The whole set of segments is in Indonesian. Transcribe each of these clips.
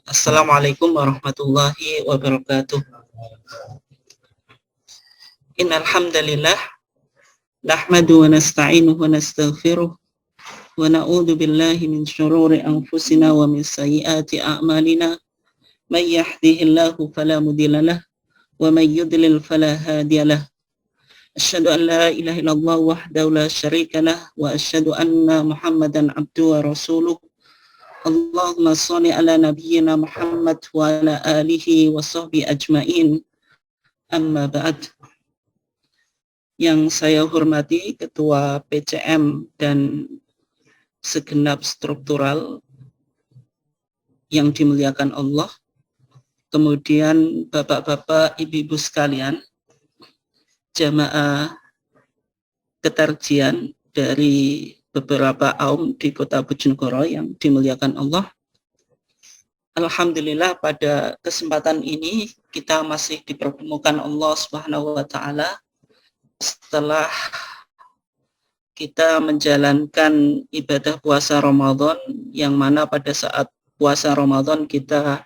Assalamualaikum warahmatullahi wabarakatuh. Innal hamdalillah nahmadu wa nasta'inuhu wa nastaghfiruh wa na'udzu billahi min syururi anfusina wa min sayyiati a'malina. May yahdihillahu fala mudhillalah wa may yudlil fala hadiyalah. Asyhadu an la ilaha illallah wahdahu la syarikalah wa asyhadu anna Muhammadan abduhu wa rasuluh. Allahumma shalli ala nabiyyina Muhammad wa ala alihi wa sahbihi ajmain. Amma ba'd. Yang saya hormati Ketua PCM dan segenap struktural yang dimuliakan Allah, kemudian bapak-bapak, ibu-ibu sekalian, jamaah ketarjian dari beberapa aum di Kota Bojonegoro yang dimuliakan Allah. Alhamdulillah pada kesempatan ini kita masih dipertemukan Allah Subhanahu wa taala setelah kita menjalankan ibadah puasa Ramadan, yang mana pada saat puasa Ramadan kita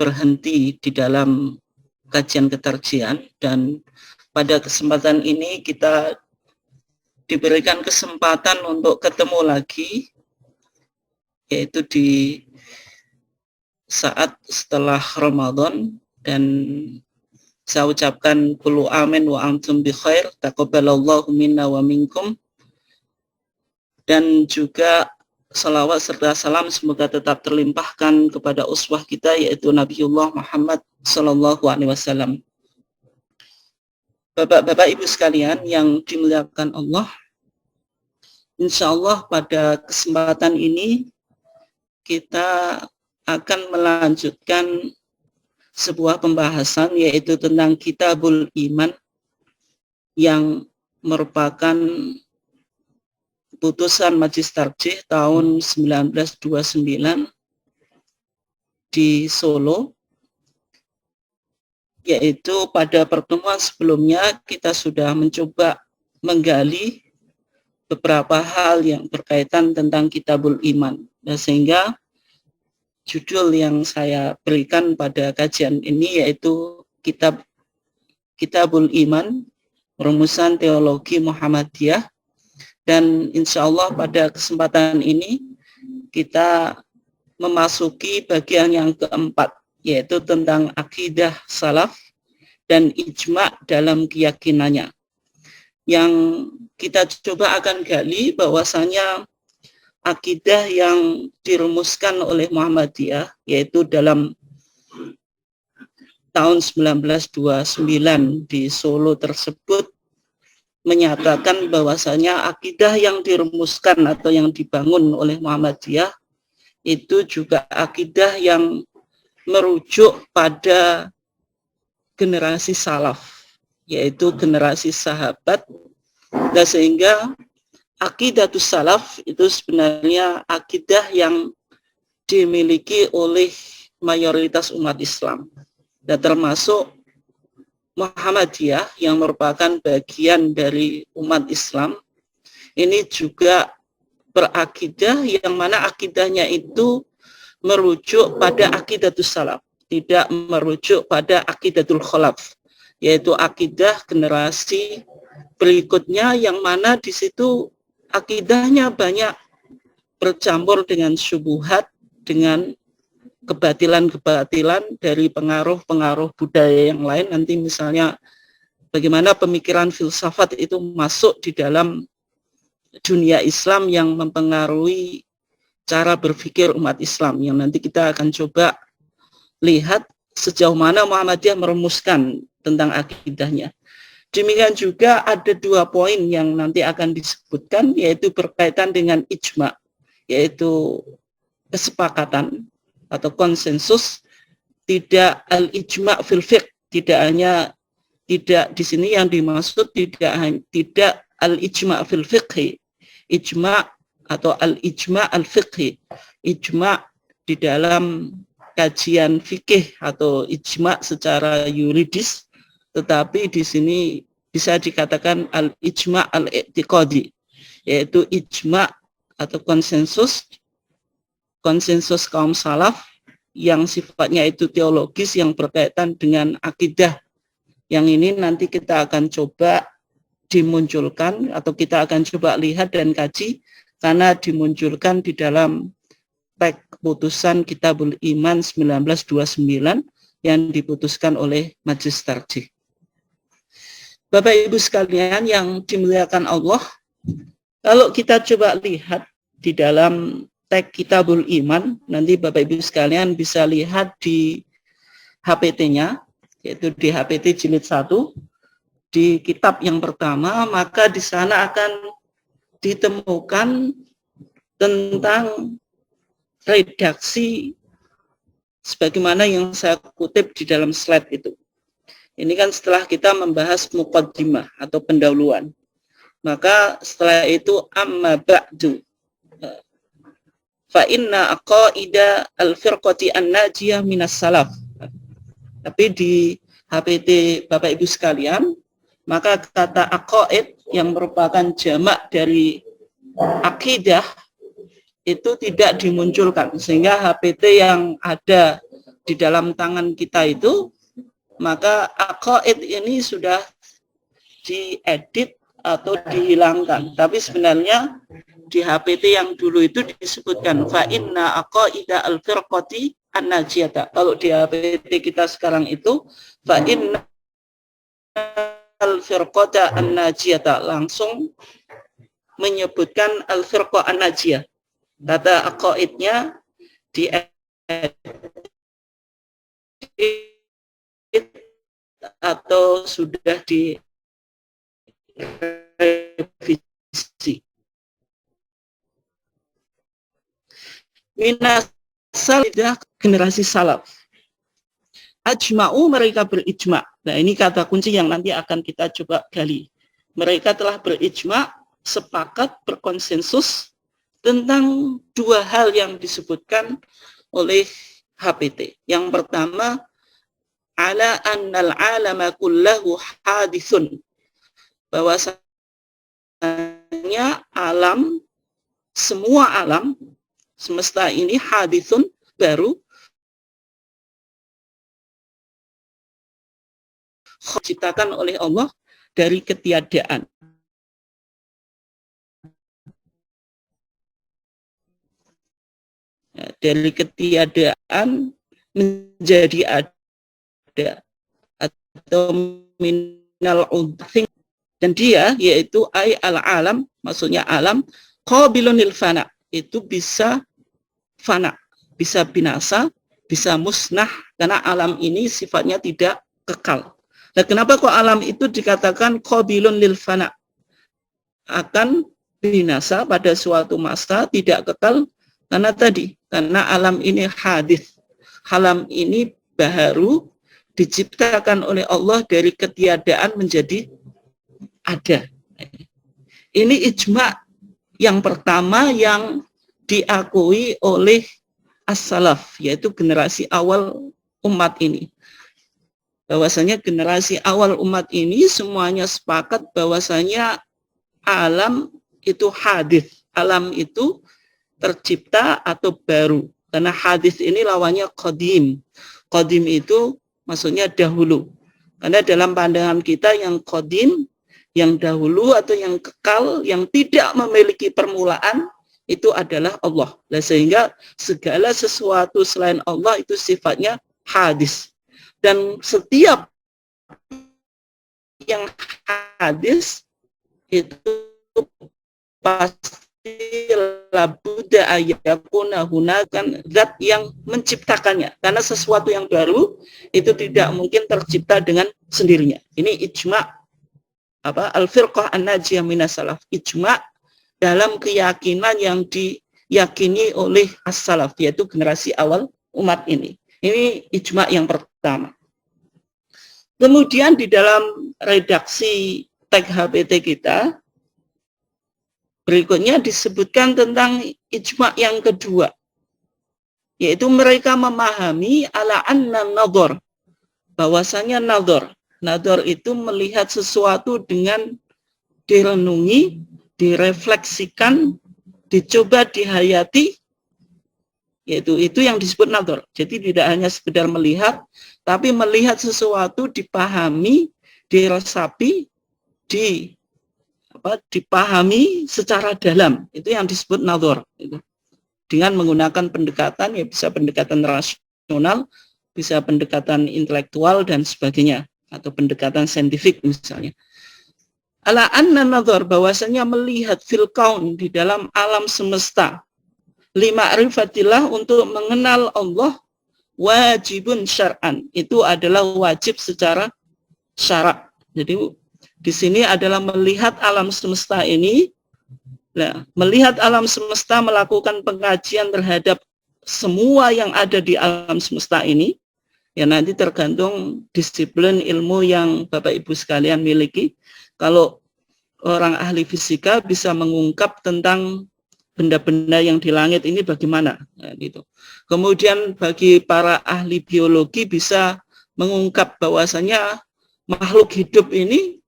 berhenti di dalam kajian ketarjian, dan pada kesempatan ini kita diberikan kesempatan untuk ketemu lagi, yaitu di saat setelah Ramadan. Dan saya ucapkan kullu amin wa antum bi khair, taqabbalallahu minna wa minkum. Dan juga salawat serta salam semoga tetap terlimpahkan kepada uswah kita, yaitu Nabiullah Muhammad sallallahu alaihi wasallam. Bapak-bapak, ibu sekalian yang dimuliakan Allah, insya Allah pada kesempatan ini kita akan melanjutkan sebuah pembahasan, yaitu tentang Kitabul Iman, yang merupakan putusan Majelis Tarjih tahun 1929 di Solo. Yaitu pada pertemuan sebelumnya kita sudah mencoba menggali beberapa hal yang berkaitan tentang Kitabul Iman, dan sehingga judul yang saya berikan pada kajian ini yaitu Kitabul Iman, Rumusan Teologi Muhammadiyah. Dan insya Allah pada kesempatan ini kita memasuki bagian yang keempat, yaitu tentang akidah salaf dan ijma dalam keyakinannya. Yang kita coba akan gali bahwasanya akidah yang dirumuskan oleh Muhammadiyah, yaitu dalam tahun 1929 di Solo tersebut, menyatakan bahwasanya akidah yang dirumuskan atau yang dibangun oleh Muhammadiyah itu juga akidah yang merujuk pada generasi salaf, yaitu generasi sahabat. Dan sehingga akidatus salaf itu sebenarnya akidah yang dimiliki oleh mayoritas umat Islam, dan termasuk Muhammadiyah yang merupakan bagian dari umat Islam ini juga berakidah yang mana akidahnya itu merujuk pada akidatus salaf, tidak merujuk pada akidatul khalaf, yaitu akidah generasi berikutnya, yang mana di situ akidahnya banyak bercampur dengan syubhat, dengan kebatilan-kebatilan dari pengaruh-pengaruh budaya yang lain. Nanti misalnya bagaimana pemikiran filsafat itu masuk di dalam dunia Islam yang mempengaruhi cara berpikir umat Islam, yang nanti kita akan coba lihat sejauh mana Muhammadiyah merumuskan tentang akidahnya. Demikian juga ada dua poin yang nanti akan disebutkan, yaitu berkaitan dengan ijma, yaitu kesepakatan atau konsensus, tidak al-ijma' fil fiqh, tidak di sini yang dimaksud tidak al-ijma' fil fiqh, ijma' atau al-ijma' al-fiqh, ijma' di dalam kajian fikih atau ijma' secara yuridis, tetapi di sini bisa dikatakan al-ijma' al-i'tiqadi, yaitu ijma' atau konsensus kaum salaf yang sifatnya itu teologis yang berkaitan dengan akidah. Yang ini nanti kita akan coba dimunculkan atau kita akan coba lihat dan kaji karena dimunculkan di dalam teks putusan Kitabul Iman 1929 yang diputuskan oleh Majelis Tarjih. Bapak Ibu sekalian yang dimuliakan Allah, kalau kita coba lihat di dalam teks Kitabul Iman, nanti Bapak Ibu sekalian bisa lihat di HPT-nya, yaitu di HPT jilid 1, di kitab yang pertama, maka di sana akan ditemukan tentang redaksi sebagaimana yang saya kutip di dalam slide itu. Ini kan setelah kita membahas muqaddimah atau pendahuluan. Maka setelah itu amma ba'du. Fa inna aqaida al-firqati an-najiyah minas salaf. Tapi di HPT Bapak Ibu sekalian, maka kata aqaid yang merupakan jamak dari akidah itu tidak dimunculkan, sehingga HPT yang ada di dalam tangan kita itu, maka aqaid ini sudah diedit atau dihilangkan. Tapi sebenarnya di HPT yang dulu itu disebutkan fa inna aqaida al-firqati an-najiyata. Kalau di HPT kita sekarang itu fa inna al-firqata an-najiyata, langsung menyebutkan al-firqa an-najiyah. Kata aqaidnya diedit atau sudah direvisi. Minas salaf, generasi salaf. Ajma'u, mereka berijma'. Nah, ini kata kunci yang nanti akan kita coba gali. Mereka telah berijma', sepakat, berkonsensus tentang dua hal yang disebutkan oleh HPT. Yang pertama, ala annal alama kullahu hadithun, bahwasanya alam, semua alam semesta ini hadithun, baru, diciptakan oleh Allah dari ketiadaan. Dari ketiadaan menjadi ada, atau minal udhing, dan dia yaitu ay al-alam, maksudnya alam, qabilun lil fana, itu bisa fana, bisa binasa, bisa musnah, karena alam ini sifatnya tidak kekal. Nah, kenapa kok alam itu dikatakan qabilun lil fana, akan binasa pada suatu masa, tidak kekal? Karena tadi, karena alam ini hadis, alam ini baru, diciptakan oleh Allah dari ketiadaan menjadi ada. Ini ijma' yang pertama yang diakui oleh as-salaf, yaitu generasi awal umat ini. Bahwasanya generasi awal umat ini semuanya sepakat bahwasanya alam itu hadis, alam itu tercipta atau baru. Karena hadis ini lawannya qadim. Qadim itu maksudnya dahulu. Karena dalam pandangan kita yang qadim, yang dahulu atau yang kekal, yang tidak memiliki permulaan, itu adalah Allah. Nah, sehingga segala sesuatu selain Allah itu sifatnya hadis. Dan setiap yang hadis itu pasti labuda ayakuna hunakan zat yang menciptakannya, karena sesuatu yang baru itu tidak mungkin tercipta dengan sendirinya. Ini ijma' al-firqah an-najiyah minas salaf, ijma' dalam keyakinan yang diyakini oleh as-salaf, yaitu generasi awal umat ini. Ini ijma' yang pertama. Kemudian di dalam redaksi teks HPT kita berikutnya disebutkan tentang ijma' yang kedua, yaitu mereka memahami ala anna nadhar, bahwasanya nadhar itu melihat sesuatu dengan direnungi, direfleksikan, dicoba dihayati, Yaitu itu yang disebut nadhar. Jadi tidak hanya sekedar melihat, tapi melihat sesuatu dipahami, diresapi, dipahami secara dalam. Itu yang disebut nadhar. Dengan menggunakan pendekatan, ya bisa pendekatan rasional, bisa pendekatan intelektual dan sebagainya, atau pendekatan saintifik misalnya. Ala anna nadhar, bahwasanya melihat fil kaun, di dalam alam semesta, lima'rifatillah, untuk mengenal Allah, wajibun syar'an, itu adalah wajib secara syarak. Jadi di sini adalah melihat alam semesta ini. Nah, melihat alam semesta, melakukan pengkajian terhadap semua yang ada di alam semesta ini, ya nanti tergantung disiplin ilmu yang Bapak Ibu sekalian miliki. Kalau orang ahli fisika bisa mengungkap tentang benda-benda yang di langit ini bagaimana, nah, gitu. Kemudian bagi para ahli biologi bisa mengungkap bahwasanya makhluk hidup ini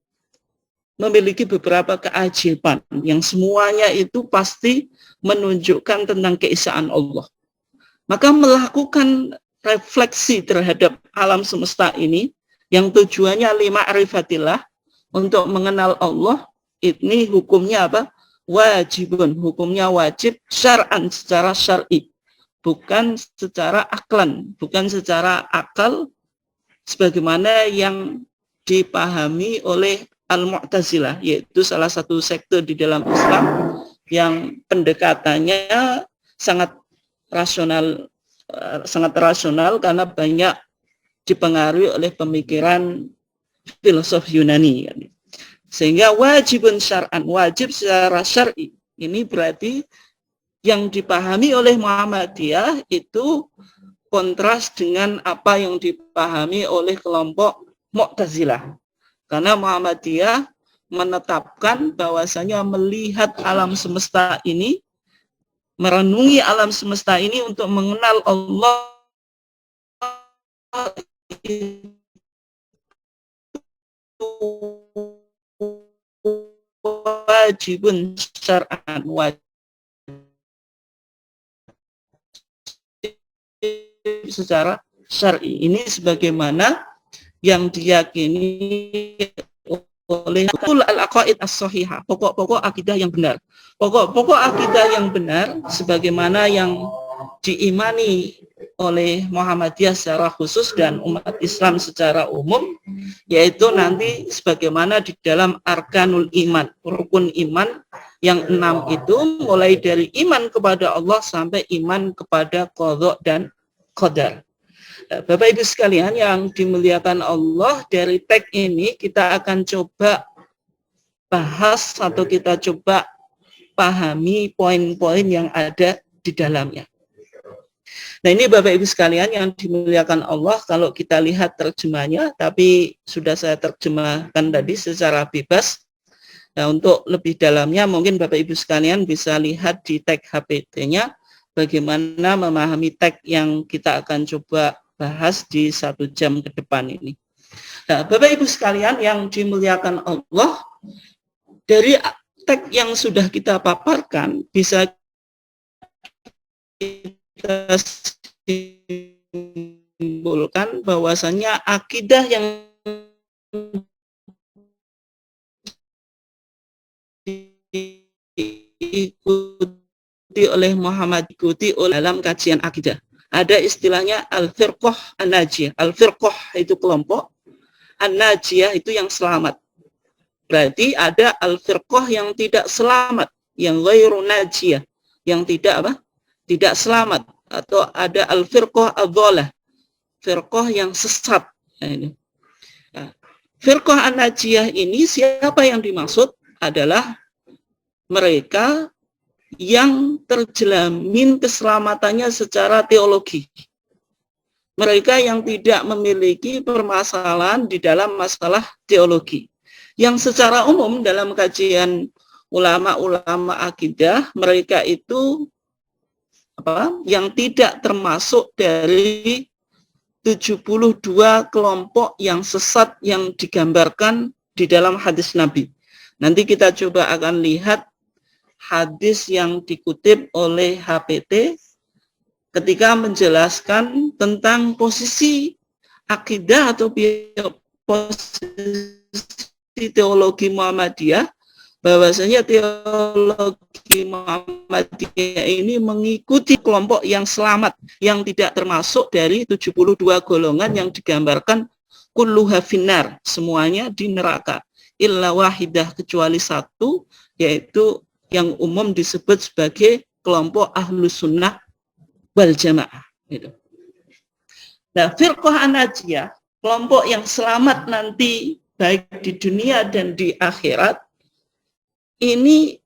memiliki beberapa keajaiban yang semuanya itu pasti menunjukkan tentang keesaan Allah. Maka melakukan refleksi terhadap alam semesta ini yang tujuannya lima'rifatillah, untuk mengenal Allah, ini hukumnya apa? Wajibun, hukumnya wajib syar'an, secara syar'i, bukan secara aklan, bukan secara akal sebagaimana yang dipahami oleh Al-Mu'tazilah, yaitu salah satu sekte di dalam Islam yang pendekatannya sangat rasional karena banyak dipengaruhi oleh pemikiran filosof Yunani. Sehingga wajibun syar'an, wajib secara syar'i, ini berarti yang dipahami oleh Muhammadiyah itu kontras dengan apa yang dipahami oleh kelompok Mu'tazilah. Karena Muhammadiyah menetapkan bahwasanya melihat alam semesta ini, merenungi alam semesta ini untuk mengenal Allah, wajibun syar'an, wajib secara syar'i. Ini sebagaimana yang diyakini oleh al-aqaid as-sahihah, pokok-pokok akidah yang benar. Pokok-pokok akidah yang benar sebagaimana yang diimani oleh Muhammadiyah secara khusus dan umat Islam secara umum, yaitu nanti sebagaimana di dalam arkanul iman, rukun iman yang 6 itu, mulai dari iman kepada Allah sampai iman kepada qadha dan qadar. Bapak Ibu sekalian yang dimuliakan Allah, dari teks ini kita akan coba bahas atau kita coba pahami poin-poin yang ada di dalamnya. Nah, ini Bapak Ibu sekalian yang dimuliakan Allah, kalau kita lihat terjemahnya, tapi sudah saya terjemahkan tadi secara bebas. Nah, untuk lebih dalamnya mungkin Bapak Ibu sekalian bisa lihat di teks HPT-nya bagaimana memahami teks yang kita akan coba bahas di 1 jam ke depan ini. Nah, Bapak Ibu sekalian yang dimuliakan Allah, dari teks yang sudah kita paparkan bisa kita simpulkan bahwasanya akidah yang diikuti oleh Muhammad, ikuti oleh dalam kajian akidah. Ada istilahnya al-firqah an-najiyah. Al-firqah itu kelompok, an-najiyah itu yang selamat. Berarti ada al-firqah yang tidak selamat, yang ghairu najiyah, yang tidak apa? Tidak selamat. Atau ada al-firqah adzalah, firqah yang sesat. Nah, ini. Nah, firqah an-najiyah ini siapa yang dimaksud? Adalah mereka yang terjamin keselamatannya secara teologi. Mereka yang tidak memiliki permasalahan di dalam masalah teologi. Yang secara umum dalam kajian ulama-ulama akidah, mereka itu yang tidak termasuk dari 72 kelompok yang sesat yang digambarkan di dalam hadis Nabi. Nanti kita coba akan lihat hadis yang dikutip oleh HPT ketika menjelaskan tentang posisi akidah atau posisi teologi Muhammadiyah, bahwasanya teologi Muhammadiyah ini mengikuti kelompok yang selamat, yang tidak termasuk dari 72 golongan yang digambarkan kulluha finnar, semuanya di neraka, illa wahidah, kecuali satu, yaitu yang umum disebut sebagai kelompok ahlus sunnah wal jamaah. Gitu. Nah, firqah an-najiyah, kelompok yang selamat nanti baik di dunia dan di akhirat, ini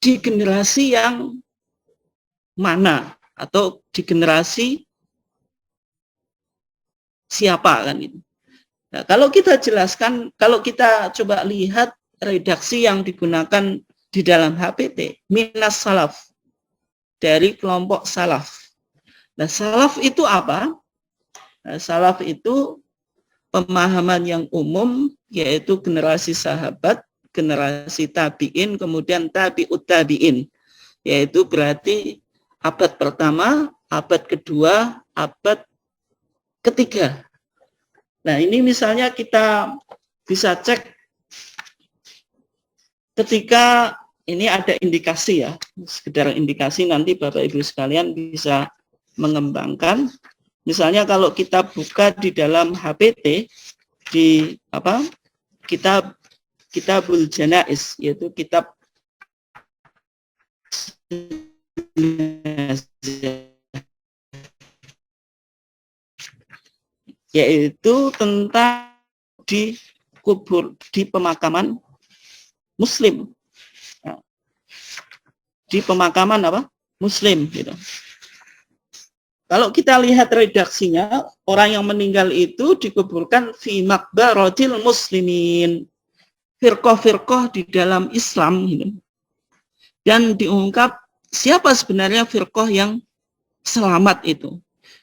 di generasi yang mana atau di generasi siapa kan itu. Nah, kalau kita jelaskan, kalau kita coba lihat redaksi yang digunakan di dalam HPT, minas salaf, dari kelompok salaf. Nah, salaf itu apa? Nah, salaf itu pemahaman yang umum, yaitu generasi sahabat, generasi tabi'in, kemudian tabi'ut tabi'in, yaitu berarti abad pertama, abad kedua, abad ketiga. Nah, ini misalnya kita bisa cek ketika ini ada indikasi ya, sekedar indikasi, nanti Bapak Ibu sekalian bisa mengembangkan. Misalnya kalau kita buka di dalam HPT, di apa, Kitabul Janaiz, yaitu kitab yaitu tentang di kubur, di pemakaman Muslim, di pemakaman apa, Muslim gitu. Kalau kita lihat redaksinya, orang yang meninggal itu dikuburkan fi maqbaratil muslimin, firqah-firqah di dalam Islam gitu. Dan diungkap siapa sebenarnya firqah yang selamat itu.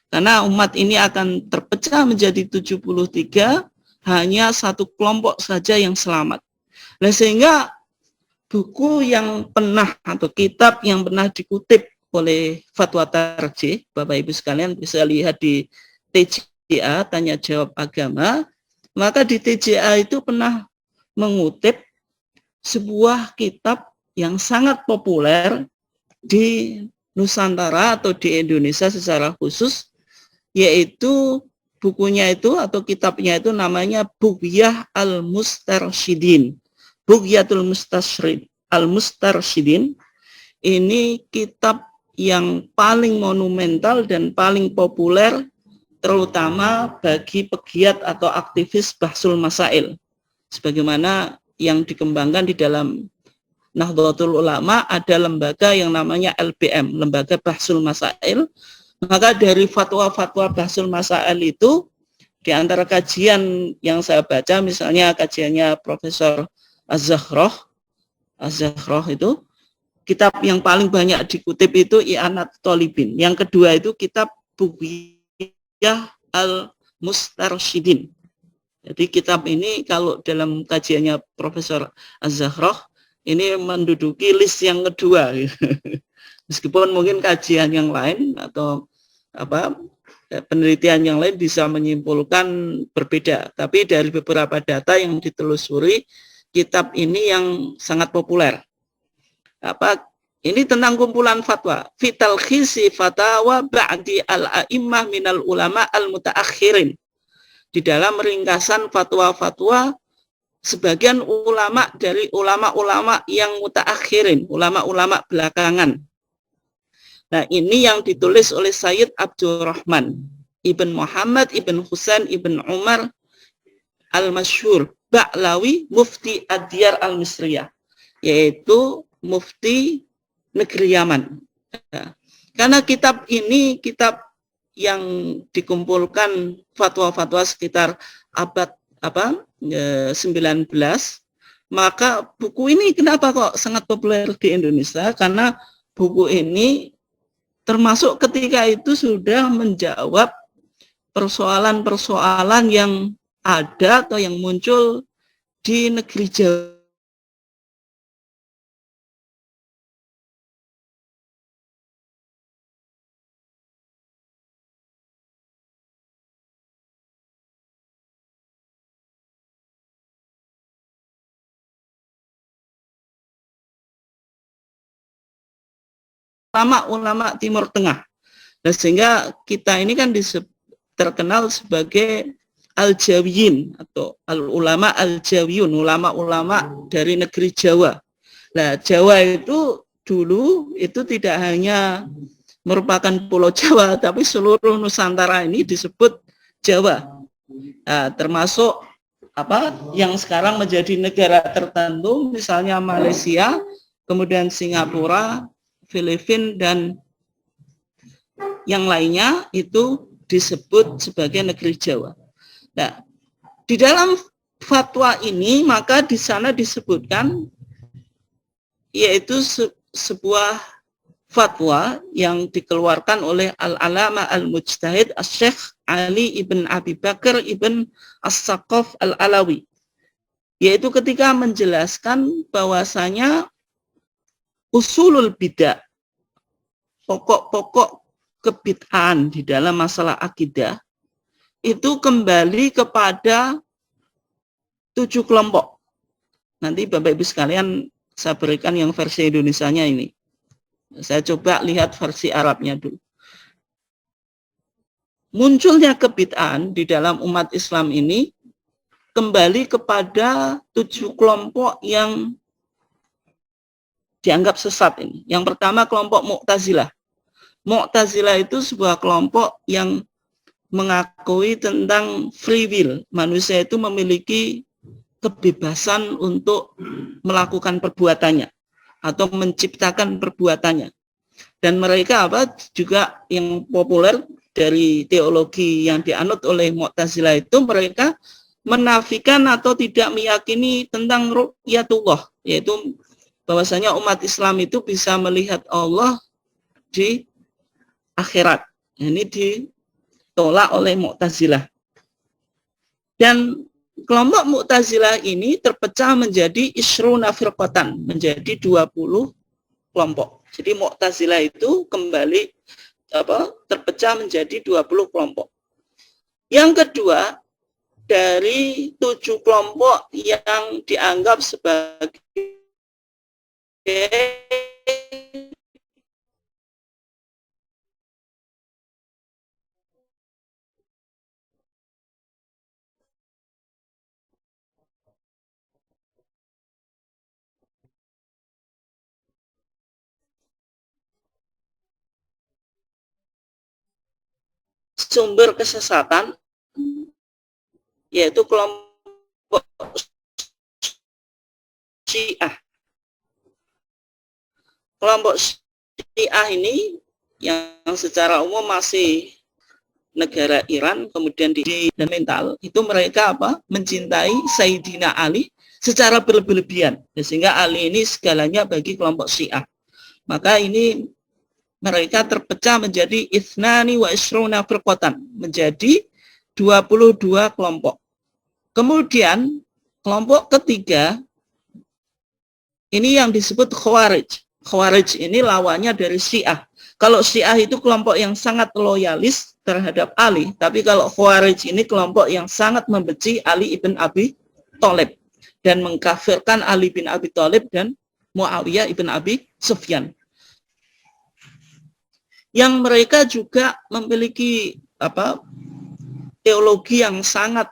Karena umat ini akan terpecah menjadi 73, hanya satu kelompok saja yang selamat. Nah, sehingga buku yang pernah atau kitab yang pernah dikutip oleh Fatwa Tarjih, Bapak Ibu sekalian bisa lihat di TJA, Tanya Jawab Agama, maka di TJA itu pernah mengutip sebuah kitab yang sangat populer di Nusantara atau di Indonesia secara khusus, yaitu bukunya itu atau kitabnya itu namanya Bughyah al-Mustarsyidin. Bughyatul al-Mustarsyidin, ini kitab yang paling monumental dan paling populer terutama bagi pegiat atau aktivis Bahsul Masail, sebagaimana yang dikembangkan di dalam Nahdlatul Ulama ada lembaga yang namanya LBM, Lembaga Bahsul Masail. Maka dari fatwa-fatwa Bahsul Masail itu, di antara kajian yang saya baca, misalnya kajiannya Profesor Az-Zahrah itu, kitab yang paling banyak dikutip itu I'anat Thalibin. Yang kedua itu kitab Bughyah al-Mustarsyidin. Jadi kitab ini kalau dalam kajiannya Profesor Az-Zahrah ini menduduki list yang kedua. Meskipun mungkin kajian yang lain atau apa penelitian yang lain bisa menyimpulkan berbeda, tapi dari beberapa data yang ditelusuri, kitab ini yang sangat populer. Ini tentang kumpulan fatwa. Fital khisi fatawa ba'di al-a'immah minal ulama al-mutaakhirin. Di dalam ringkasan fatwa-fatwa sebagian ulama dari ulama-ulama yang mutaakhirin, ulama-ulama belakangan. Nah, ini yang ditulis oleh Sayyid Abdurrahman Ibn Muhammad Ibn Husain Ibn Umar Al-Masyhur Ba'lawi Mufti Ad-Diyar Al-Misriyah, yaitu Mufti negeri Yaman. Ya. Karena kitab ini kitab yang dikumpulkan fatwa-fatwa sekitar abad 19, maka buku ini kenapa kok sangat populer di Indonesia? Karena buku ini termasuk ketika itu sudah menjawab persoalan-persoalan yang ada atau yang muncul di negeri Jawa ulama-ulama Timur Tengah. Nah, sehingga kita ini kan terkenal sebagai Al-Jawiyin atau al-ulama Al-Jawiyun, ulama-ulama dari negeri Jawa. Nah, Jawa itu dulu itu tidak hanya merupakan Pulau Jawa, tapi seluruh Nusantara ini disebut Jawa. Nah, termasuk yang sekarang menjadi negara tertentu, misalnya Malaysia, kemudian Singapura, Filipina, dan yang lainnya itu disebut sebagai negeri Jawa. Nah, di dalam fatwa ini maka di sana disebutkan yaitu sebuah fatwa yang dikeluarkan oleh Al-Alama Al-Mujtahid Asy-Syaikh Ali ibn Abi Bakar ibn As-Saqaf Al-Alawi, yaitu ketika menjelaskan bahwasanya usulul bidah, pokok-pokok kebid'ahan di dalam masalah akidah itu kembali kepada 7 kelompok. Nanti Bapak Ibu sekalian saya berikan yang versi Indonesianya ini. Saya coba lihat versi Arabnya dulu. Munculnya kebid'ahan di dalam umat Islam ini kembali kepada 7 kelompok yang dianggap sesat ini. Yang pertama kelompok Mu'tazilah. Mu'tazilah itu sebuah kelompok yang mengakui tentang free will. Manusia itu memiliki kebebasan untuk melakukan perbuatannya atau menciptakan perbuatannya. Dan mereka juga yang populer dari teologi yang dianut oleh Mu'tazilah itu, mereka menafikan atau tidak meyakini tentang ru'yatullah, yaitu bahwasanya umat Islam itu bisa melihat Allah di akhirat. Ini ditolak oleh Mu'tazilah. Dan kelompok Mu'tazilah ini terpecah menjadi isruna firqatan, menjadi 20 kelompok. Jadi Mu'tazilah itu kembali terpecah menjadi 20 kelompok. Yang kedua, dari 7 kelompok yang dianggap sebagai sumber kesesatan, yaitu kelompok Syiah. Kelompok Syiah ini yang secara umum masih negara Iran, kemudian di dan mental, itu mereka mencintai Sayyidina Ali secara berlebihan, sehingga Ali ini segalanya bagi kelompok Syiah. Maka ini mereka terpecah menjadi ithnani wa isruna firqatan, menjadi 22 kelompok. Kemudian kelompok ketiga ini yang disebut Khawarij. Khawarij ini lawannya dari Syiah. Kalau Syiah itu kelompok yang sangat loyalis terhadap Ali, tapi kalau Khawarij ini kelompok yang sangat membenci Ali ibn Abi Thalib dan mengkafirkan Ali bin Abi Thalib dan Muawiyah ibn Abi Sufyan. Yang mereka juga memiliki teologi yang sangat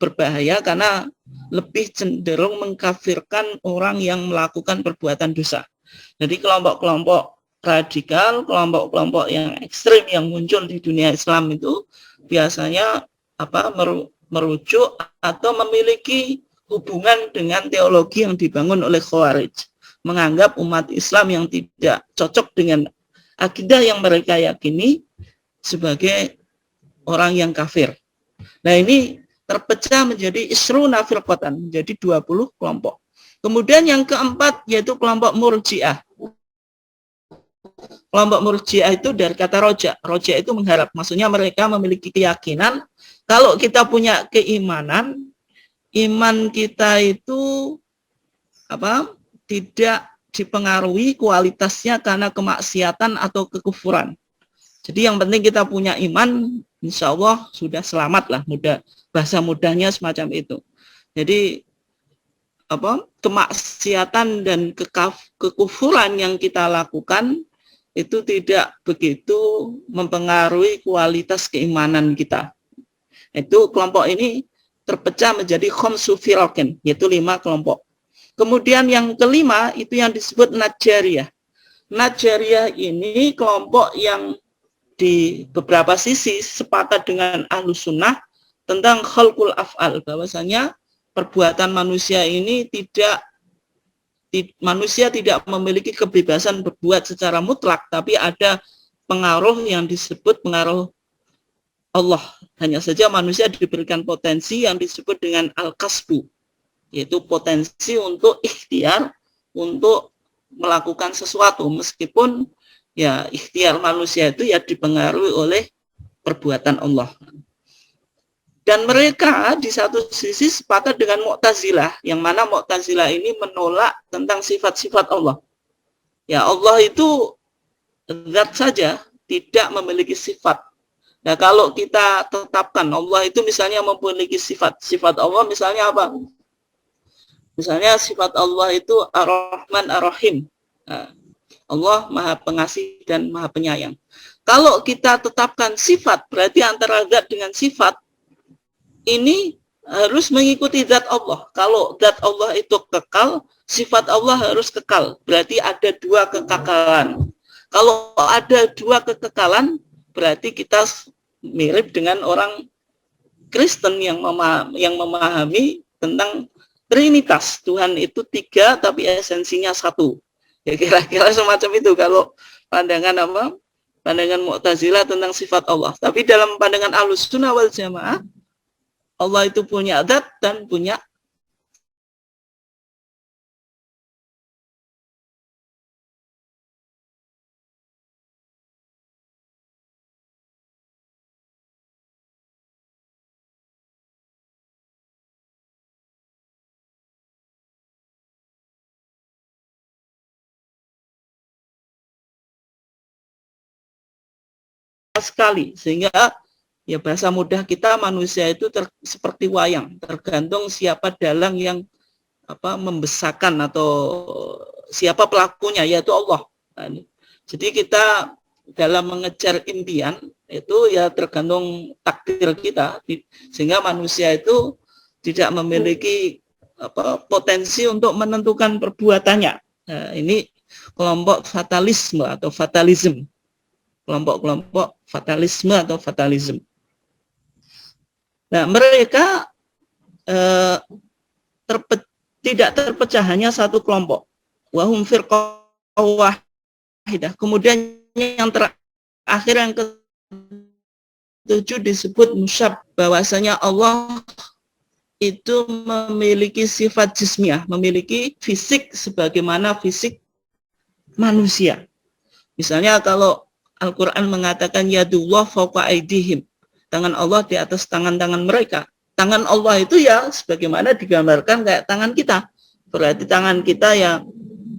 berbahaya, karena lebih cenderung mengkafirkan orang yang melakukan perbuatan dosa. Jadi kelompok-kelompok radikal, kelompok-kelompok yang ekstrim yang muncul di dunia Islam itu biasanya merujuk atau memiliki hubungan dengan teologi yang dibangun oleh Khawarij, menganggap umat Islam yang tidak cocok dengan akidah yang mereka yakini sebagai orang yang kafir. Nah, ini terpecah menjadi isruna firqatan, menjadi 20 kelompok. Kemudian yang keempat yaitu kelompok Murji'ah. Kelompok Murji'ah itu dari kata roja. Roja itu mengharap. Maksudnya mereka memiliki keyakinan kalau kita punya keimanan, iman kita itu tidak dipengaruhi kualitasnya karena kemaksiatan atau kekufuran. Jadi yang penting kita punya iman, insya Allah sudah selamat lah, bahasa mudahnya semacam itu. Jadi kemaksiatan dan kekufuran yang kita lakukan itu tidak begitu mempengaruhi kualitas keimanan kita. Itu kelompok ini terpecah menjadi khamsu firaqin, yaitu 5 kelompok. Kemudian yang kelima itu yang disebut Najjariyah. Najjariyah ini kelompok yang di beberapa sisi sepakat dengan Ahlus Sunnah tentang khalqul af'al, bahwasanya perbuatan manusia ini manusia tidak memiliki kebebasan berbuat secara mutlak, tapi ada pengaruh yang disebut pengaruh Allah. Hanya saja manusia diberikan potensi yang disebut dengan al-kasbu, yaitu potensi untuk ikhtiar, untuk melakukan sesuatu, meskipun ya ikhtiar manusia itu ya dipengaruhi oleh perbuatan Allah. Dan mereka di satu sisi sepakat dengan Mu'tazilah, yang mana Mu'tazilah ini menolak tentang sifat-sifat Allah. Ya Allah itu zat saja, tidak memiliki sifat. Nah kalau kita tetapkan Allah itu misalnya memiliki sifat. Sifat Allah misalnya apa? Misalnya sifat Allah itu Ar-Rahman Ar-Rahim. Nah, Allah Maha Pengasih dan Maha Penyayang. Kalau kita tetapkan sifat, berarti antara zat dengan sifat ini harus mengikuti zat Allah. Kalau zat Allah itu kekal, sifat Allah harus kekal. Berarti ada 2 kekekalan. Kalau ada 2 kekekalan, berarti kita mirip dengan orang Kristen yang memahami tentang Trinitas. Tuhan itu 3, tapi esensinya 1. Ya kira-kira semacam itu kalau pandangan pandangan Mu'tazilah tentang sifat Allah. Tapi dalam pandangan Ahlus Sunnah wal Jamaah, Allah itu punya zat dan punya sekali, sehingga ya bahasa mudah kita manusia itu seperti wayang, tergantung siapa dalang yang membesarkan atau siapa pelakunya, yaitu Allah. Nah, jadi kita dalam mengejar impian itu ya tergantung takdir kita, sehingga manusia itu tidak memiliki potensi untuk menentukan perbuatannya. Nah, ini kelompok fatalisme atau fatalism. Kelompok-kelompok fatalisme atau fatalism. Nah, mereka tidak terpecah hanya satu kelompok. Wahum firqah wahidah. Kemudian yang terakhir yang ke-7 disebut musyab, bahwasanya Allah itu memiliki sifat jismiyah, memiliki fisik sebagaimana fisik manusia. Misalnya kalau Al-Quran mengatakan yadullah fawqa aydihim, tangan Allah di atas tangan-tangan mereka. Tangan Allah itu ya sebagaimana digambarkan kayak tangan kita. Berarti tangan kita ya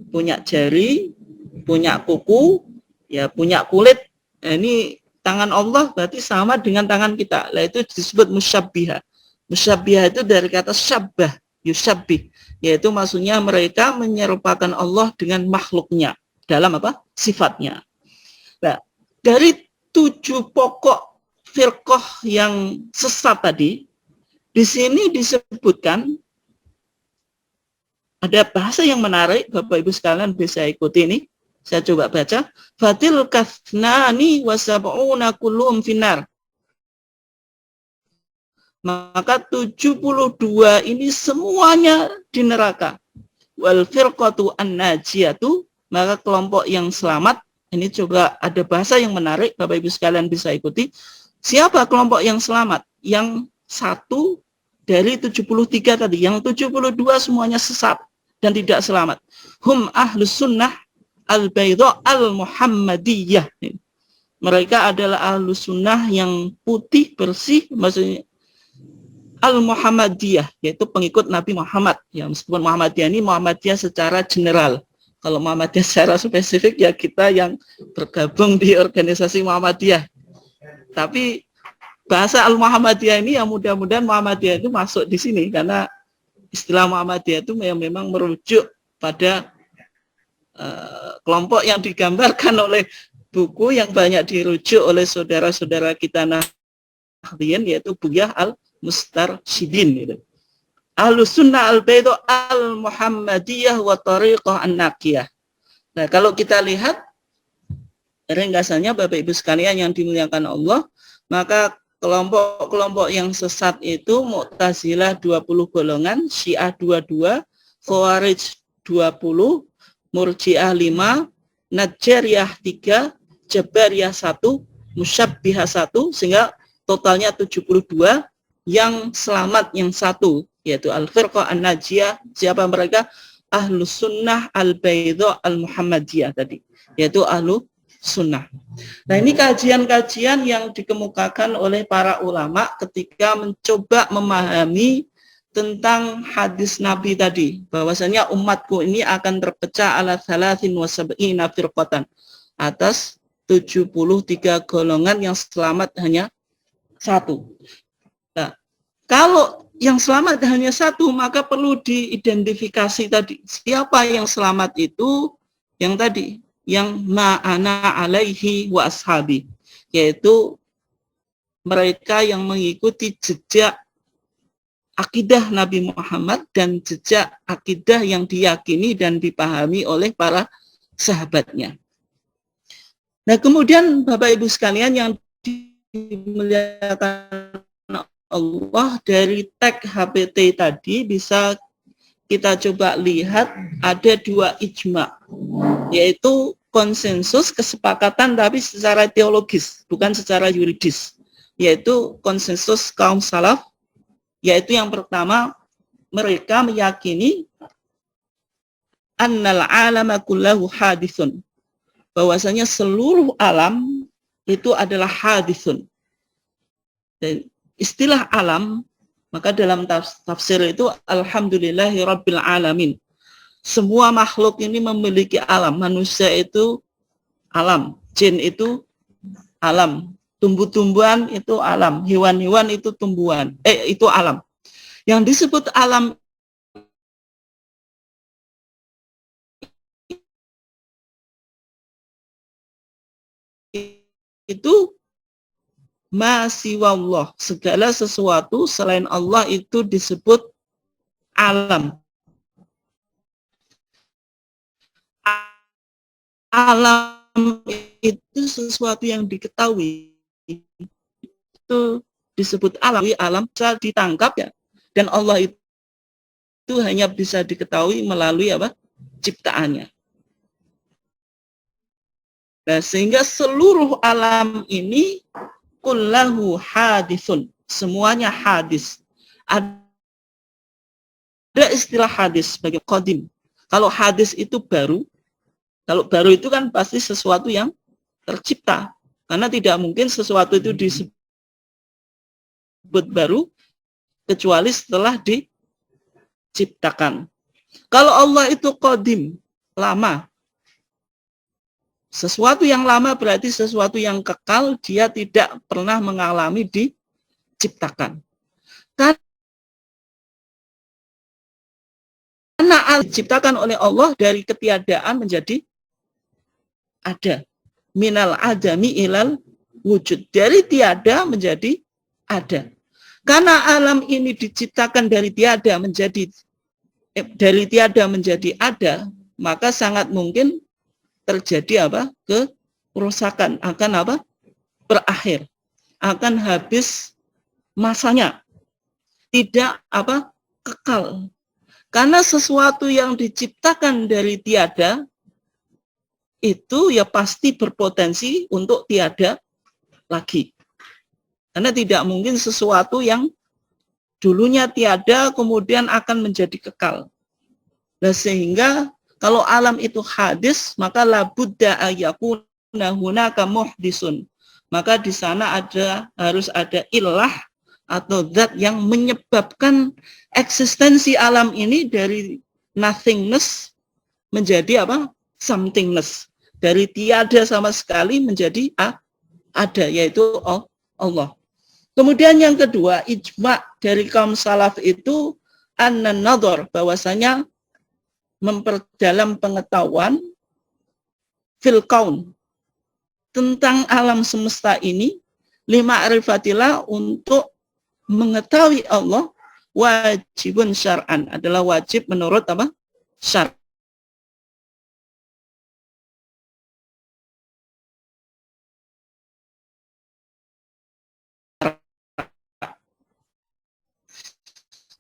punya jari, punya kuku, ya punya kulit. Nah, ini tangan Allah berarti sama dengan tangan kita. Nah, itu disebut musyabbihah. Musyabbihah itu dari kata syabbah, yusyabbih, yaitu maksudnya mereka menyerupakan Allah dengan makhluknya dalam sifatnya. Nah, dari 7 pokok firqah yang sesat tadi, di sini disebutkan ada bahasa yang menarik, Bapak Ibu sekalian bisa ikuti ini. Saya coba baca. Fatil kathnani wasab'una kulluhum finnar. Maka 72 ini semuanya di neraka. Wal firqatu an-najiyatu, maka kelompok yang selamat. Ini coba ada bahasa yang menarik, Bapak Ibu sekalian bisa ikuti. Siapa kelompok yang selamat? Yang 1 dari 73 tadi, yang 72 semuanya sesat dan tidak selamat. Hum ahlus sunnah al-baydha al-muhammadiyah. Mereka adalah ahlus sunnah yang putih, bersih, maksudnya al-muhammadiyah, yaitu pengikut Nabi Muhammad. Ya, meskipun Muhammadiyah ini Muhammadiyah secara general. Kalau Muhammadiyah secara spesifik ya kita yang bergabung di organisasi Muhammadiyah. Tapi bahasa Al-Muhammadiyah ini ya mudah-mudahan Muhammadiyah itu masuk di sini, karena istilah Muhammadiyah itu memang merujuk pada kelompok yang digambarkan oleh buku yang banyak dirujuk oleh saudara-saudara kita Nahdliyin, yaitu Bughiyah al-Mustarsyidin gitu. Ahlus Sunnah al-Baidho al-Muhammadiyah wa Tariqah an-Naqiyah. Nah, kalau kita lihat ringkasannya Bapak Ibu sekalian yang dimuliakan Allah, maka kelompok-kelompok yang sesat itu Mu'tazilah 20 golongan, Syiah 22, Khawarij 20, Murji'ah 5, Najjariyah 3, Jabariyah 1, Musyabbihah 1, sehingga totalnya 72, yang selamat yang 1, yaitu Al-Firqah An-Najiyah. Siapa mereka? Ahlus Sunnah Al-Baidho Al-Muhammadiyah tadi, yaitu Ahlus Sunnah. Nah, ini kajian-kajian yang dikemukakan oleh para ulama ketika mencoba memahami tentang hadis Nabi tadi, bahwasanya umatku ini akan terpecah ala thalathin wa sab'ina firqatan, atas 73 golongan, yang selamat hanya 1. Nah, kalau yang selamat hanya 1, maka perlu diidentifikasi tadi. Siapa yang selamat itu? Yang tadi, yang ma'ana alaihi wa ashabi, yaitu mereka yang mengikuti jejak akidah Nabi Muhammad dan jejak akidah yang diyakini dan dipahami oleh para sahabatnya. Nah, kemudian Bapak Ibu sekalian yang dimuliakan Allah, dari tag HPT tadi bisa kita coba lihat ada 2 ijma, yaitu konsensus kesepakatan tapi secara teologis, bukan secara yuridis, yaitu konsensus kaum salaf, yaitu yang pertama, mereka meyakini annal alama kullahu hadithun, bahwasanya seluruh alam itu adalah hadithun. Dan istilah alam, maka dalam tafsir itu alhamdulillahi rabbil alamin. Semua makhluk ini memiliki alam. Manusia itu alam, jin itu alam, tumbuh-tumbuhan itu alam, hewan-hewan itu tumbuhan, itu alam. Yang disebut alam itu masiwallah, segala sesuatu selain Allah itu disebut alam. Alam itu sesuatu yang diketahui, itu disebut alam. Alam bisa ditangkap ya, dan Allah itu hanya bisa diketahui melalui apa? Ciptaannya. Nah, sehingga seluruh alam ini kullahu hadithun, semuanya hadis. Ada istilah hadis sebagai qadim. Kalau hadis itu baru, kalau baru itu kan pasti sesuatu yang tercipta, karena tidak mungkin sesuatu itu disebut baru kecuali setelah diciptakan. Kalau Allah itu qadim, lama. Sesuatu yang lama berarti sesuatu yang kekal, dia tidak pernah mengalami diciptakan. Karena diciptakan oleh Allah dari ketiadaan menjadi ada. Minal adami ilal wujud. Dari tiada menjadi ada. Karena alam ini diciptakan dari tiada menjadi ada, maka sangat mungkin terjadi apa? Kerusakan, akan apa? Berakhir, akan habis masanya, tidak apa? Kekal. Karena sesuatu yang diciptakan dari tiada itu ya pasti berpotensi untuk tiada lagi. Karena tidak mungkin sesuatu yang dulunya tiada kemudian akan menjadi kekal. Nah, sehingga kalau alam itu hadis, maka labudda ayyakuna hunaka muhdisun. Maka di sana harus ada illah atau zat yang menyebabkan eksistensi alam ini dari nothingness menjadi apa? Somethingness. Dari tiada sama sekali menjadi ada, yaitu Allah. Kemudian yang kedua, ijma dari kaum salaf itu an-nadhar, bahwasanya memperdalam pengetahuan fil kaun, tentang alam semesta ini, lima arifatillah, untuk mengetahui Allah, wajibun syar'an, adalah wajib menurut apa? Syar'.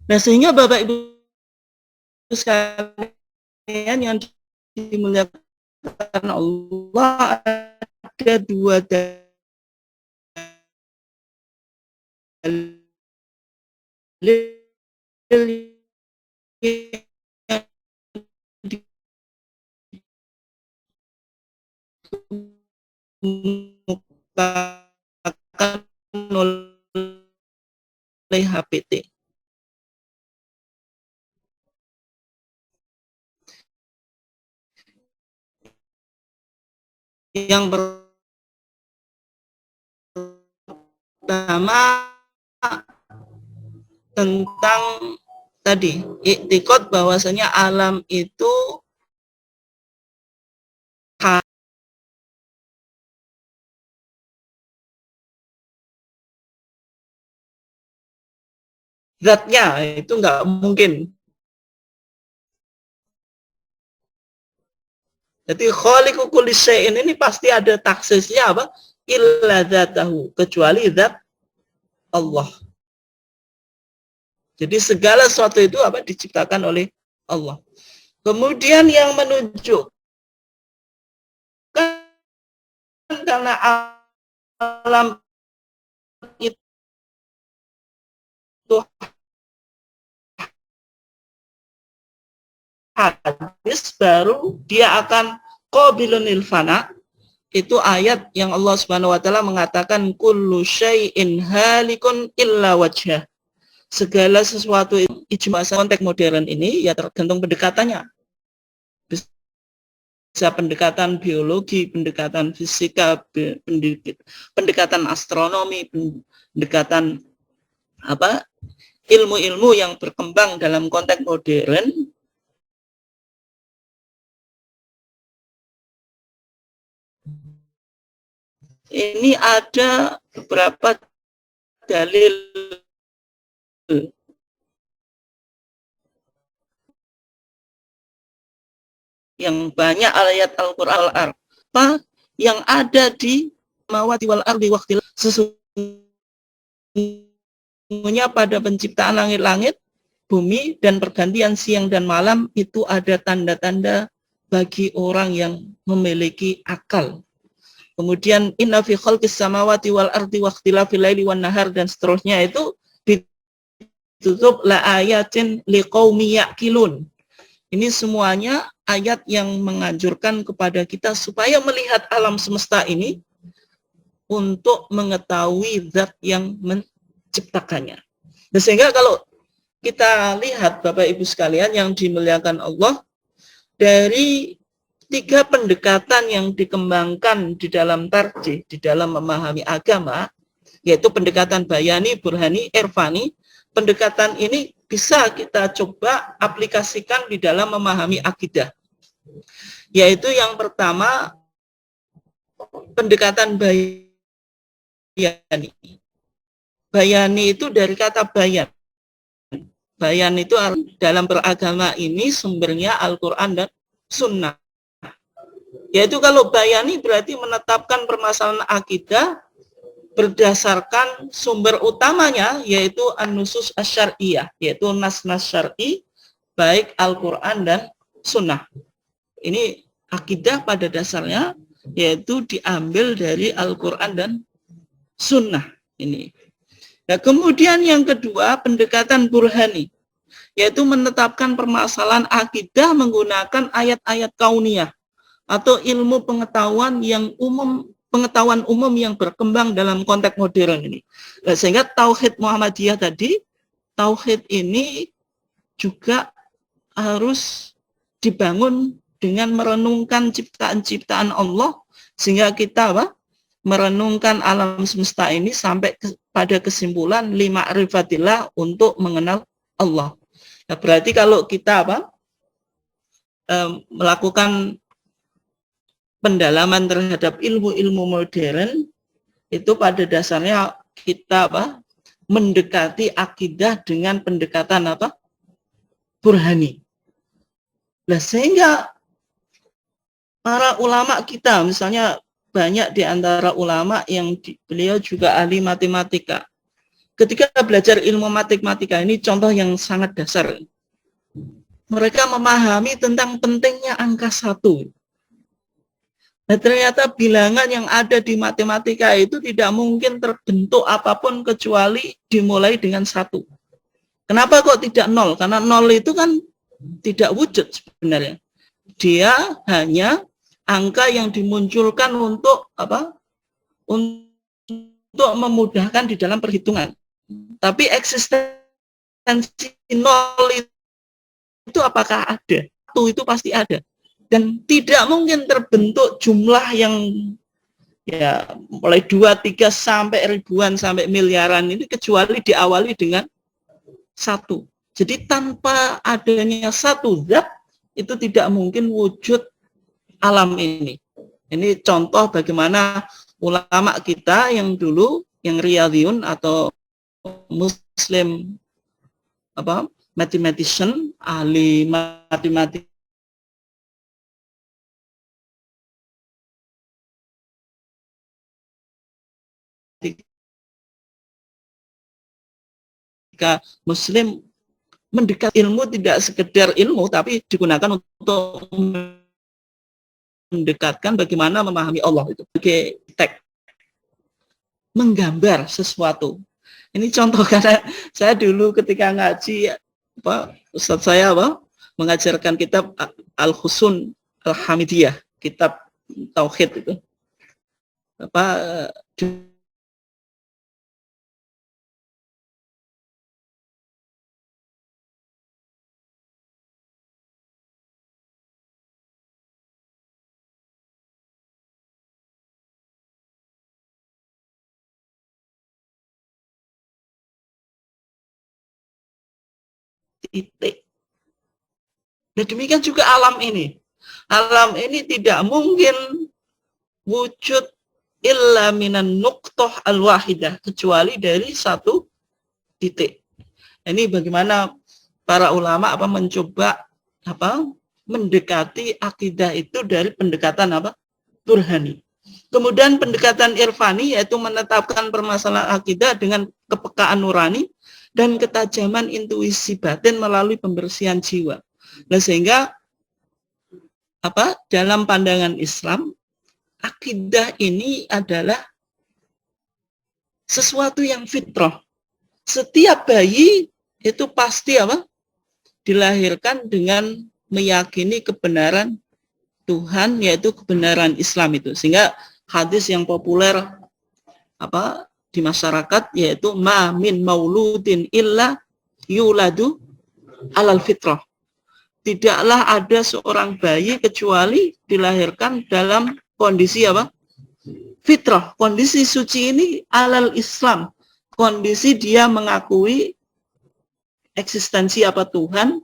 Nah, sehingga Bapak Ibu sekalian yang dimuliakan Allah, ada dua dalil yang dikemukakan oleh HPT. Yang pertama tentang tadi iktikad, bahwasanya alam itu zatnya itu nggak mungkin. Jadi khaliqu kulli syai'in ini pasti ada taksisnya apa? Illa dzatahu, kecuali zat Allah. Jadi segala sesuatu itu apa? Diciptakan oleh Allah. Kemudian yang menunjukkan karena alam itu hadis, baru dia akan qabilun lil fana. Itu ayat yang Allah Subhanahu wa taala mengatakan kullu syai'in halikun illa wajhah. Segala sesuatu itu ijma, konteks modern ini ya tergantung pendekatannya. Bisa pendekatan biologi, pendekatan fisika, pendekatan astronomi, pendekatan apa? Ilmu-ilmu yang berkembang dalam konteks modern. Ini ada beberapa dalil yang banyak ayat Al-Qur'an apa yang ada di mawati wal ardi waqtil, sesungguhnya pada penciptaan langit-langit, bumi, dan pergantian siang dan malam itu ada tanda-tanda bagi orang yang memiliki akal. Kemudian inna fi khalqis samawati wal ardi waqtilafil laili wan nahar, dan seterusnya itu ditutup la ayatin liqaumi yaqilun. Ini semuanya ayat yang menganjurkan kepada kita supaya melihat alam semesta ini untuk mengetahui zat yang menciptakannya. Nah, sehingga kalau kita lihat Bapak Ibu sekalian yang dimuliakan Allah, dari tiga pendekatan yang dikembangkan di dalam tarjih, di dalam memahami agama, yaitu pendekatan bayani, burhani, irfani. Pendekatan ini bisa kita coba aplikasikan di dalam memahami akidah. Yaitu yang pertama, pendekatan bayani. Bayani itu dari kata bayan. Bayan itu dalam beragama ini sumbernya Al-Quran dan Sunnah. Yaitu kalau bayani berarti menetapkan permasalahan akidah berdasarkan sumber utamanya, yaitu an-nusus asy-syar'iyyah, yaitu nas-nas syar'i baik Al-Quran dan Sunnah. Ini akidah pada dasarnya yaitu diambil dari Al-Quran dan Sunnah ini. Nah, kemudian yang kedua, pendekatan burhani, yaitu menetapkan permasalahan akidah menggunakan ayat-ayat kauniyah atau ilmu pengetahuan yang umum, pengetahuan umum yang berkembang dalam konteks modern ini. Nah, sehingga tauhid Muhammadiyah tadi, tauhid ini juga harus dibangun dengan merenungkan ciptaan-ciptaan Allah, sehingga kita merenungkan alam semesta ini sampai pada kesimpulan lima arifatillah untuk mengenal Allah. Nah, berarti kalau kita melakukan pendalaman terhadap ilmu-ilmu modern, itu pada dasarnya kita mendekati akidah dengan pendekatan burhani. Nah, sehingga para ulama kita, misalnya banyak di antara ulama yang beliau juga ahli matematika. Ketika belajar ilmu matematika, ini contoh yang sangat dasar. Mereka memahami tentang pentingnya angka 1. Nah, ternyata bilangan yang ada di matematika itu tidak mungkin terbentuk apapun kecuali dimulai dengan 1. Kenapa kok tidak 0? Karena 0 itu kan tidak wujud sebenarnya. Dia hanya angka yang dimunculkan untuk untuk memudahkan di dalam perhitungan. Tapi eksistensi 0 itu apakah ada? 1 itu pasti ada. Dan tidak mungkin terbentuk jumlah yang ya mulai 2, 3 sampai ribuan sampai miliaran ini kecuali diawali dengan 1. Jadi tanpa adanya 1 zat itu tidak mungkin wujud alam ini. Ini contoh bagaimana ulama kita yang dulu yang riyadhiyun atau Muslim mathematician, ahli matematika Muslim mendekat ilmu tidak sekedar ilmu tapi digunakan untuk mendekatkan bagaimana memahami Allah itu sebagai teks menggambar sesuatu. Ini contoh karena saya dulu ketika ngaji Ustadz saya mengajarkan kitab Al-Husun Al-Hamidiyah, kitab tauhid itu. Titik. Dan demikian juga alam ini. Alam ini tidak mungkin wujud illa minan nuqtoh al-wahidah, kecuali dari 1 titik. Ini bagaimana para ulama mencoba mendekati akidah itu dari pendekatan burhani. Kemudian pendekatan irfani yaitu menetapkan permasalahan akidah dengan kepekaan nurani dan ketajaman intuisi batin melalui pembersihan jiwa. Nah, sehingga dalam pandangan Islam akidah ini adalah sesuatu yang fitrah. Setiap bayi itu pasti dilahirkan dengan meyakini kebenaran Tuhan, yaitu kebenaran Islam itu. Sehingga hadis yang populer di masyarakat yaitu ma min mauludin illa yuladu alal fitrah. Tidaklah ada seorang bayi kecuali dilahirkan dalam kondisi fitrah. Kondisi suci ini alal Islam. Kondisi dia mengakui eksistensi Tuhan,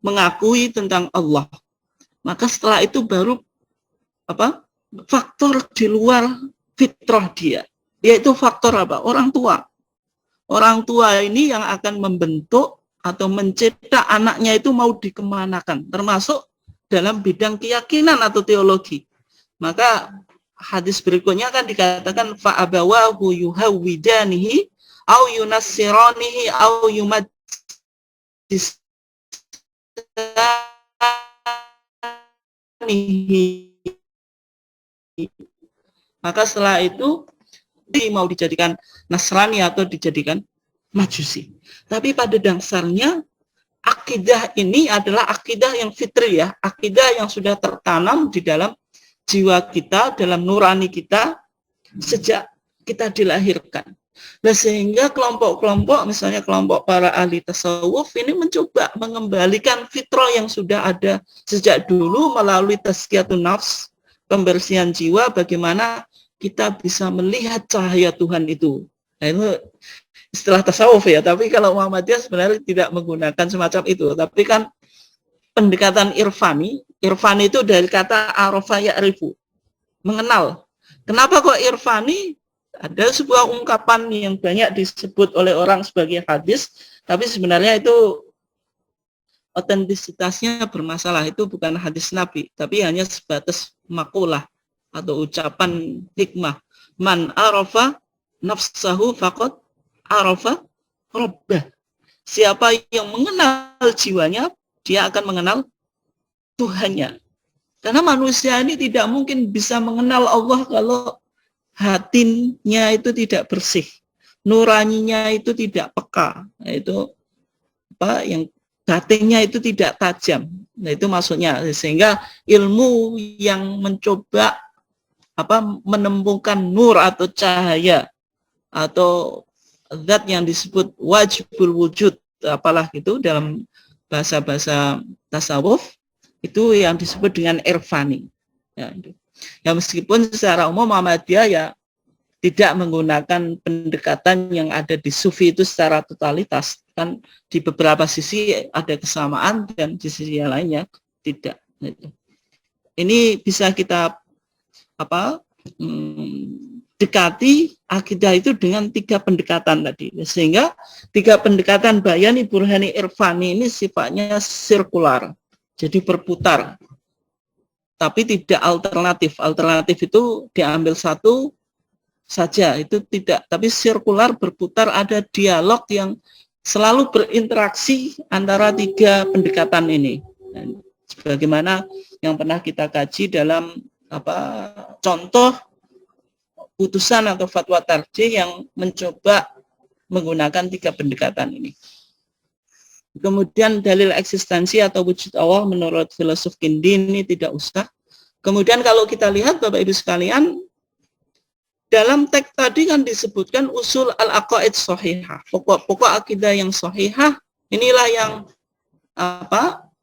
mengakui tentang Allah. Maka setelah itu baru faktor di luar fitrah dia, yaitu faktor orang tua. Orang tua ini yang akan membentuk atau mencetak anaknya itu mau dikemanakan, termasuk dalam bidang keyakinan atau teologi. Maka hadis berikutnya kan dikatakan fa'abawahu yuhawwidanihi au yunassiranihi au yumajjisanihi. Maka setelah itu mau dijadikan Nasrani atau dijadikan Majusi. Tapi pada dasarnya akidah ini adalah akidah yang fitri ya, akidah yang sudah tertanam di dalam jiwa kita, dalam nurani kita sejak kita dilahirkan. Nah, sehingga kelompok-kelompok, misalnya kelompok para ahli tasawuf ini mencoba mengembalikan fitrah yang sudah ada sejak dulu melalui tazkiyatun nafs, pembersihan jiwa, bagaimana kita bisa melihat cahaya Tuhan itu. Nah, istilah tasawuf ya, tapi kalau Muhammadiyah sebenarnya tidak menggunakan semacam itu. Tapi kan pendekatan irfani itu dari kata arafa ya'rifu, mengenal. Kenapa kok irfani? Ada sebuah ungkapan yang banyak disebut oleh orang sebagai hadis, tapi sebenarnya itu otentisitasnya bermasalah. Itu bukan hadis Nabi, tapi hanya sebatas makulah atau ucapan hikmah. Man arafa nafsahu faqad arafa rabbah. Siapa yang mengenal jiwanya, dia akan mengenal Tuhannya. Karena manusia ini tidak mungkin bisa mengenal Allah kalau hatinya itu tidak bersih, nuraninya itu tidak peka, itu apa yang batinnya itu tidak tajam. Nah, itu maksudnya. Sehingga ilmu yang mencoba menemukan nur atau cahaya atau zat yang disebut wajibul wujud, apalah itu dalam bahasa-bahasa tasawuf, itu yang disebut dengan irfani. Ya, meskipun secara umum Muhammadiyah ya tidak menggunakan pendekatan yang ada di Sufi itu secara totalitas, kan di beberapa sisi ada kesamaan dan di sisi yang lainnya tidak. Ini bisa kita dekati akidah itu dengan 3 pendekatan tadi, sehingga 3 pendekatan bayani, burhani, irfani ini sifatnya sirkular, jadi berputar, tapi tidak alternatif. Alternatif itu diambil satu saja, itu tidak, tapi sirkular, berputar, ada dialog yang selalu berinteraksi antara 3 pendekatan ini. Dan sebagaimana yang pernah kita kaji dalam contoh putusan atau fatwa tarjih yang mencoba menggunakan 3 pendekatan ini. Kemudian dalil eksistensi atau wujud Allah menurut filosof Kindi ini tidak usah. Kemudian kalau kita lihat Bapak Ibu sekalian, dalam teks tadi kan disebutkan usul al-aqaid sahihah, pokok-pokok akidah yang sahihah. Inilah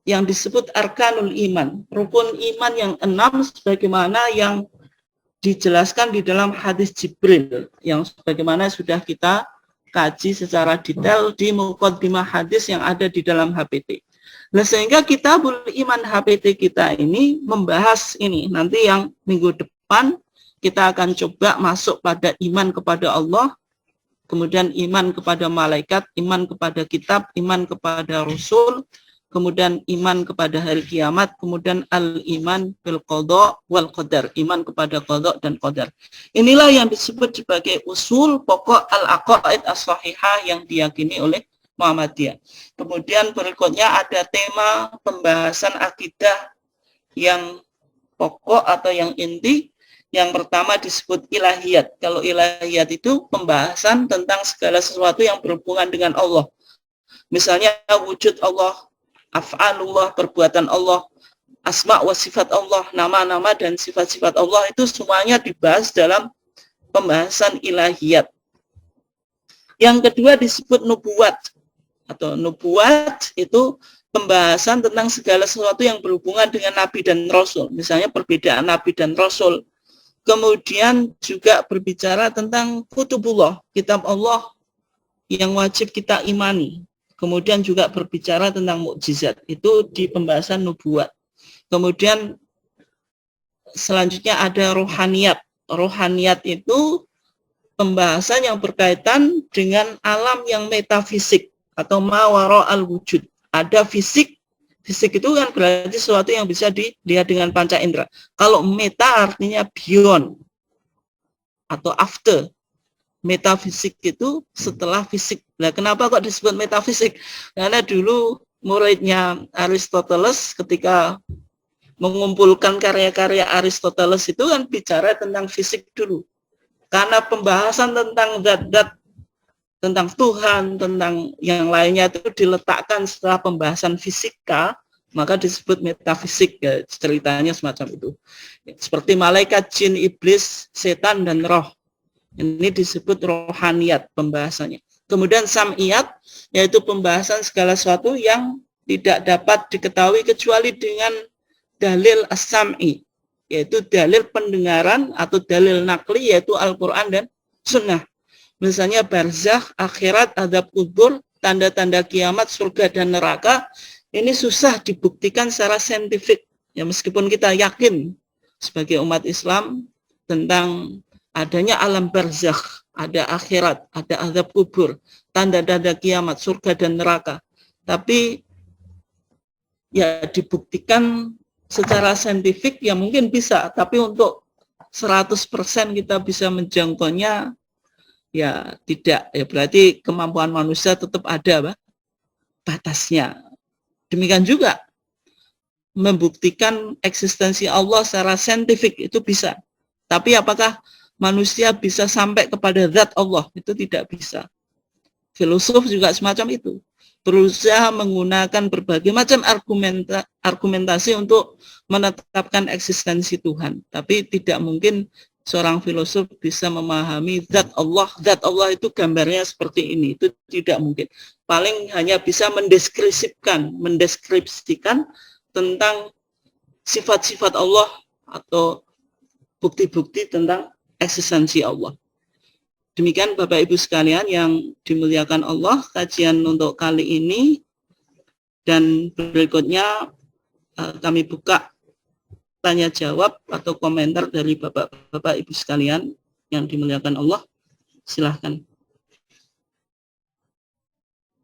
yang disebut arkanul iman, rukun iman yang 6 sebagaimana yang dijelaskan di dalam hadis Jibril yang sebagaimana sudah kita kaji secara detail di muqaddimah hadis yang ada di dalam HPT. Nah, sehingga Kitabul Iman HPT kita ini membahas ini. Nanti yang minggu depan kita akan coba masuk pada iman kepada Allah, kemudian iman kepada malaikat, iman kepada kitab, iman kepada rasul, kemudian iman kepada hari kiamat, kemudian al-iman bil qada wal qadar, iman kepada qada dan qadar. Inilah yang disebut sebagai usul pokok al-aqaid as-sahihah yang diyakini oleh Muhammadiyah. Kemudian berikutnya ada tema pembahasan akidah yang pokok atau yang inti. Yang pertama disebut ilahiyat. Kalau ilahiyat itu pembahasan tentang segala sesuatu yang berhubungan dengan Allah. Misalnya wujud Allah, af'alullah, perbuatan Allah, asma wa sifat Allah, nama-nama dan sifat-sifat Allah, itu semuanya dibahas dalam pembahasan ilahiyat. Yang kedua disebut nubuat, atau nubuat itu pembahasan tentang segala sesuatu yang berhubungan dengan Nabi dan Rasul, misalnya perbedaan Nabi dan Rasul. Kemudian juga berbicara tentang kutubullah, kitab Allah yang wajib kita imani. Kemudian juga berbicara tentang mukjizat, itu di pembahasan nubuat. Kemudian selanjutnya ada rohaniyat. Rohaniyat itu pembahasan yang berkaitan dengan alam yang metafisik atau mawara al-wujud. Ada fisik, fisik itu kan berarti sesuatu yang bisa dilihat dengan panca indera. Kalau meta artinya beyond atau after. Metafisik itu setelah fisik. Nah, kenapa kok disebut metafisik? Karena dulu muridnya Aristoteles ketika mengumpulkan karya-karya Aristoteles itu kan bicara tentang fisik dulu. Karena pembahasan tentang zat-zat, tentang Tuhan, tentang yang lainnya itu diletakkan setelah pembahasan fisika, maka disebut metafisik, ya, ceritanya semacam itu. Seperti malaikat, jin, iblis, setan, dan roh. Ini disebut rohaniyat pembahasannya. Kemudian sam'iyat, yaitu pembahasan segala sesuatu yang tidak dapat diketahui kecuali dengan dalil as-sam'i, yaitu dalil pendengaran atau dalil nakli, yaitu Al-Quran dan Sunnah. misalnya barzakh, akhirat, azab kubur, tanda-tanda kiamat, surga dan neraka, ini susah dibuktikan secara saintifik. Ya, meskipun kita yakin sebagai umat Islam tentang adanya alam barzakh, ada akhirat, ada azab kubur, tanda-tanda kiamat, surga dan neraka. Tapi ya dibuktikan secara saintifik ya mungkin bisa, tapi untuk 100% kita bisa menjangkaunya ya tidak. Ya berarti kemampuan manusia tetap ada batasnya. Demikian juga membuktikan eksistensi Allah secara saintifik itu bisa. Tapi apakah manusia bisa sampai kepada zat Allah? Itu tidak bisa. Filosof juga semacam itu. Berusaha menggunakan berbagai macam argumentasi untuk menetapkan eksistensi Tuhan. Tapi tidak mungkin seorang filosof bisa memahami zat Allah. Zat Allah itu gambarnya seperti ini. Itu tidak mungkin. Paling hanya bisa mendeskripsikan tentang sifat-sifat Allah atau bukti-bukti tentang eksistensi Allah. Demikian Bapak Ibu sekalian yang dimuliakan Allah, kajian untuk kali ini. Dan berikutnya kami buka tanya jawab atau komentar dari Bapak Ibu sekalian yang dimuliakan Allah. Silahkan.